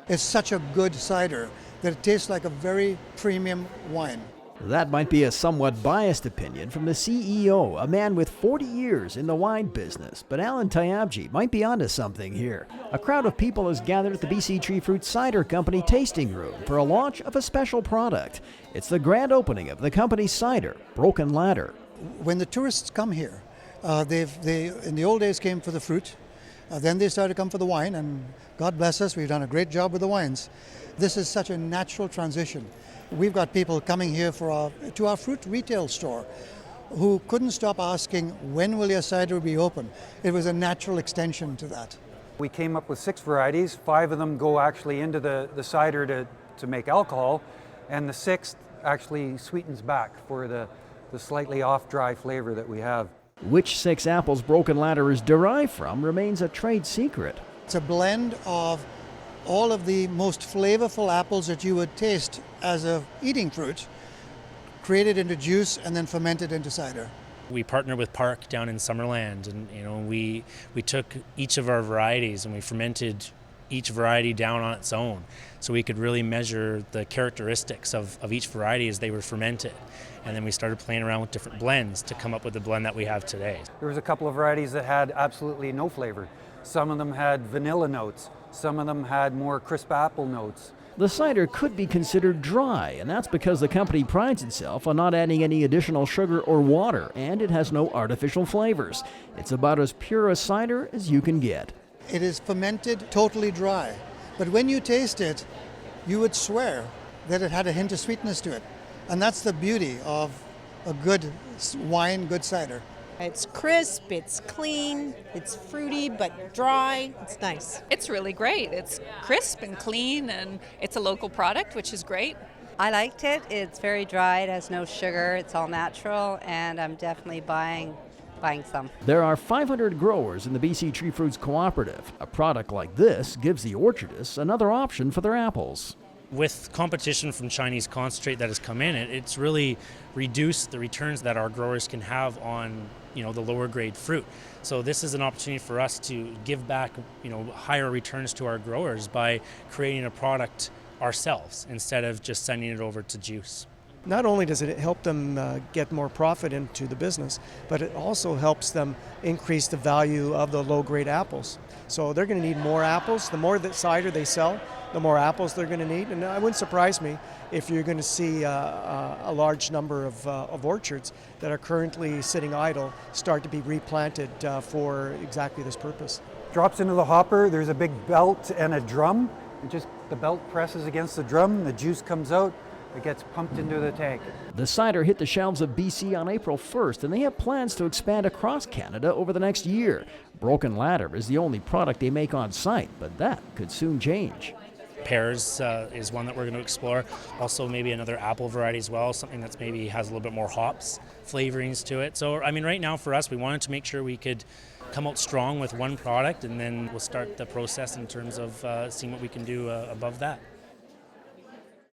It's such a good cider that it tastes like a very premium wine. That might be a somewhat biased opinion from the CEO, a man with 40 years in the wine business, but Alan Tyabji might be onto something here. A crowd of people has gathered at the BC Tree Fruit Cider Company tasting room for a launch of a special product. It's the grand opening of the company's cider, Broken Ladder. When the tourists come here, they in the old days came for the fruit, then they started to come for the wine, and God bless us, we've done a great job with the wines. This is such a natural transition. We've got people coming here to our fruit retail store who couldn't stop asking, when will your cider be open? It was a natural extension to that. We came up with 6 varieties. 5 of them go actually into the cider to make alcohol, and the 6th actually sweetens back for the slightly off-dry flavor that we have. Which 6 apples Broken Ladder is derived from remains a trade secret. It's a blend of all of the most flavorful apples that you would taste as a eating fruit, created into juice and then fermented into cider. We partner with Park down in Summerland, and we took each of our varieties and we fermented each variety down on its own, so we could really measure the characteristics of each variety as they were fermented. And then we started playing around with different blends to come up with the blend that we have today. There was a couple of varieties that had absolutely no flavor. Some of them had vanilla notes. Some of them had more crisp apple notes. The cider could be considered dry, and that's because the company prides itself on not adding any additional sugar or water, and it has no artificial flavors. It's about as pure a cider as you can get. It is fermented totally dry, but when you taste it, you would swear that it had a hint of sweetness to it. And that's the beauty of a good wine, good cider. It's crisp, it's clean, it's fruity but dry. It's nice. It's really great. It's crisp and clean, and it's a local product, which is great. I liked it. It's very dry, it has no sugar, it's all natural, and I'm definitely buying some. There are 500 growers in the BC Tree Fruits Cooperative. A product like this gives the orchardists another option for their apples. With competition from Chinese concentrate that has come in, it's really reduced the returns that our growers can have on the lower grade fruit. So this is an opportunity for us to give back higher returns to our growers by creating a product ourselves instead of just sending it over to juice. Not only does it help them get more profit into the business, but it also helps them increase the value of the low-grade apples. So they're going to need more apples. The more that cider they sell, the more apples they're going to need. And it wouldn't surprise me if you're going to see a large number of orchards that are currently sitting idle start to be replanted for exactly this purpose. Drops into the hopper, there's a big belt and a drum. The belt presses against the drum, the juice comes out. It gets pumped into the tank. The cider hit the shelves of BC on April 1st, and they have plans to expand across Canada over the next year. Broken Ladder is the only product they make on site, but that could soon change. Pears is one that we're going to explore. Also maybe another apple variety as well, something that's maybe has a little bit more hops flavorings to it. So right now for us, we wanted to make sure we could come out strong with one product, and then we'll start the process in terms of seeing what we can do above that.